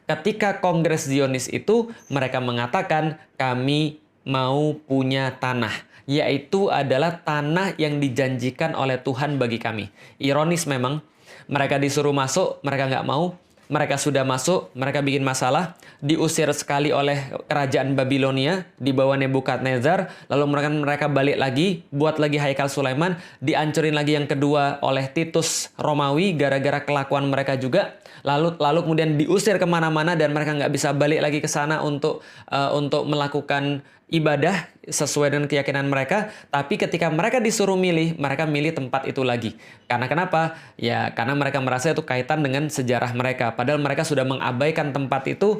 ketika Kongres Zionis itu mereka mengatakan kami mau punya tanah, yaitu adalah tanah yang dijanjikan oleh Tuhan bagi kami. Ironis memang, mereka disuruh masuk, mereka nggak mau. Mereka sudah masuk, mereka bikin masalah, diusir sekali oleh kerajaan Babilonia di bawah Nebukadnezar, lalu mereka balik lagi, buat lagi Haikal Sulaiman, dihancurin lagi yang kedua oleh Titus Romawi gara-gara kelakuan mereka juga, lalu kemudian diusir kemana-mana dan mereka nggak bisa balik lagi ke sana untuk melakukan ibadah sesuai dengan keyakinan mereka. Tapi ketika mereka disuruh milih, mereka milih tempat itu lagi. Karena kenapa? Ya karena mereka merasa itu kaitan dengan sejarah mereka. Padahal mereka sudah mengabaikan tempat itu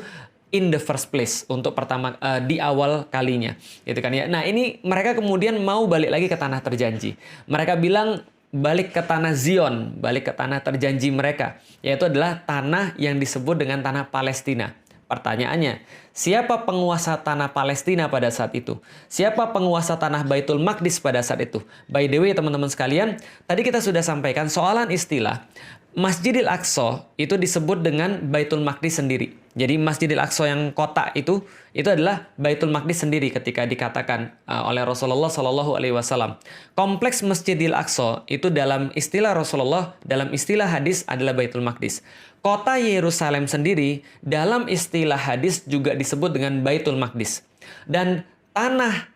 in the first place untuk pertama di awal kalinya, gitu kan ya. Nah ini mereka kemudian mau balik lagi ke tanah terjanji. Mereka bilang balik ke tanah Zion, balik ke tanah terjanji mereka, yaitu adalah tanah yang disebut dengan tanah Palestina. Pertanyaannya, siapa penguasa tanah Palestina pada saat itu? Siapa penguasa tanah Baitul Maqdis pada saat itu? By the way, teman-teman sekalian, tadi kita sudah sampaikan soalan istilah. Masjidil Aqsa itu disebut dengan Baitul Maqdis sendiri. Jadi Masjidil Aqsa yang kota itu adalah Baitul Maqdis sendiri ketika dikatakan oleh Rasulullah Shallallahu Alaihi Wasallam. Kompleks Masjidil Aqsa itu dalam istilah Rasulullah, dalam istilah hadis adalah Baitul Maqdis. Kota Yerusalem sendiri dalam istilah hadis juga disebut dengan Baitul Maqdis. Dan tanah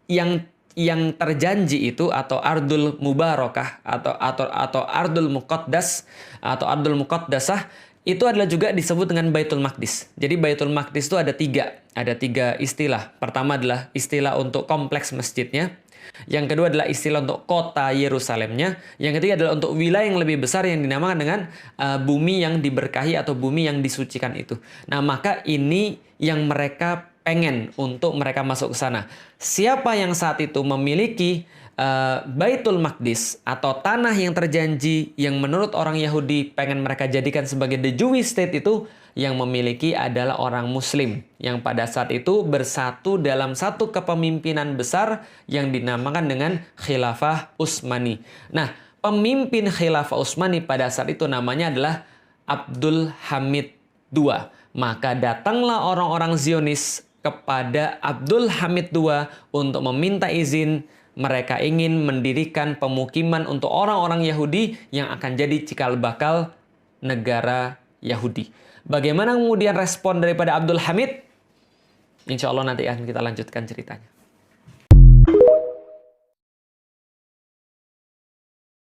yang terjanji itu atau Ardul Mubarakah atau Ardul Muqaddas atau Ardul Muqaddasah itu adalah juga disebut dengan Baitul Maqdis. Jadi Baitul Maqdis itu ada tiga istilah. Pertama adalah istilah untuk kompleks masjidnya. Yang kedua adalah istilah untuk kota Yerusalemnya. Yang ketiga adalah untuk wilayah yang lebih besar yang dinamakan dengan bumi yang diberkahi atau bumi yang disucikan itu. Nah maka ini yang mereka pengen untuk mereka masuk ke sana. Siapa yang saat itu memiliki Baitul Maqdis atau tanah yang terjanji yang menurut orang Yahudi pengen mereka jadikan sebagai the Jewish state itu, yang memiliki adalah orang Muslim yang pada saat itu bersatu dalam satu kepemimpinan besar yang dinamakan dengan Khilafah Utsmani. Nah, pemimpin Khilafah Utsmani pada saat itu namanya adalah Abdul Hamid II. Maka datanglah orang-orang Zionis kepada Abdul Hamid II untuk meminta izin. Mereka ingin mendirikan pemukiman untuk orang-orang Yahudi yang akan jadi cikal bakal negara Yahudi. Bagaimana kemudian respon daripada Abdul Hamid? Insya Allah nanti akan kita lanjutkan ceritanya.